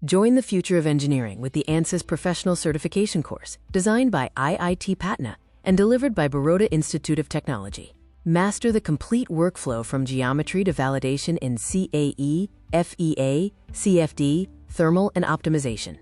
Join the future of engineering with the ANSYS Professional Certification course, designed by IIT Patna and delivered by Baroda Institute of Technology. Master the complete workflow from geometry to validation in CAE, FEA, CFD, thermal, and optimization.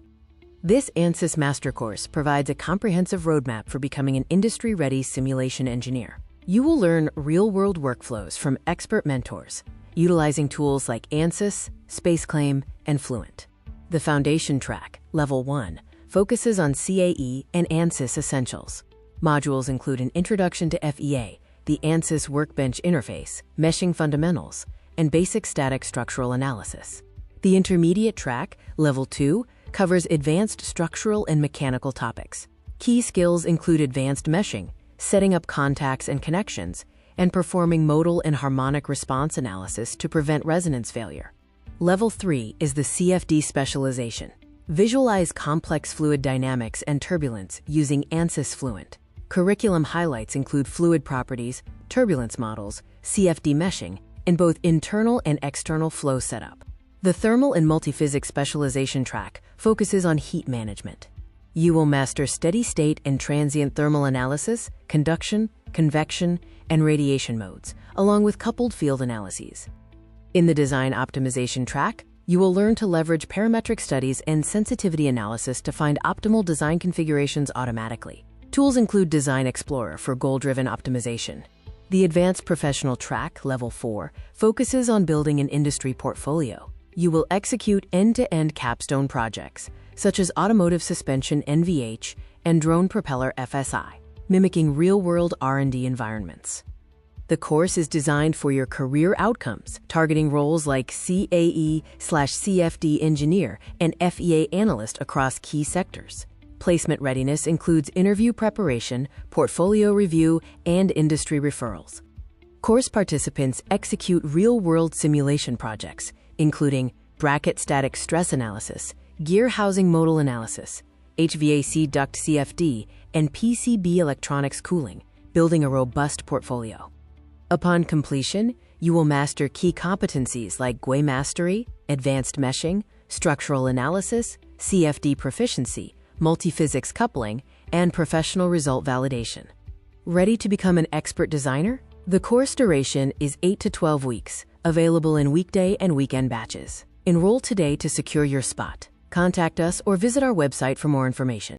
This ANSYS Master Course provides a comprehensive roadmap for becoming an industry-ready simulation engineer. You will learn real-world workflows from expert mentors, utilizing tools like ANSYS, SpaceClaim, and Fluent. The Foundation track, Level 1, focuses on CAE and ANSYS essentials. Modules include an introduction to FEA, the ANSYS Workbench interface, meshing fundamentals, and basic static structural analysis. The Intermediate track, Level 2, covers advanced structural and mechanical topics. Key skills include advanced meshing, setting up contacts and connections, and performing modal and harmonic response analysis to prevent resonance failure. Level 3 is the CFD specialization. Visualize complex fluid dynamics and turbulence using ANSYS Fluent. Curriculum highlights include fluid properties, turbulence models, CFD meshing, and both internal and external flow setup. The Thermal and Multiphysics specialization track focuses on heat management. You will master steady-state and transient thermal analysis, conduction, convection, and radiation modes, along with coupled field analyses. In the Design Optimization track, you will learn to leverage parametric studies and sensitivity analysis to find optimal design configurations automatically. Tools include Design Explorer for goal-driven optimization. The Advanced Professional track, Level 4, focuses on building an industry portfolio. You will execute end-to-end capstone projects, such as automotive suspension NVH and drone propeller FSI, mimicking real-world R&D environments. The course is designed for your career outcomes, targeting roles like CAE/CFD engineer and FEA analyst across key sectors. Placement readiness includes interview preparation, portfolio review, and industry referrals. Course participants execute real-world simulation projects, including bracket static stress analysis, gear housing modal analysis, HVAC duct CFD, and PCB electronics cooling, building a robust portfolio. Upon completion, you will master key competencies like GUI mastery, advanced meshing, structural analysis, CFD proficiency, multiphysics coupling, and professional result validation. Ready to become an expert designer? The course duration is 8 to 12 weeks, available in weekday and weekend batches. Enroll today to secure your spot. Contact us or visit our website for more information.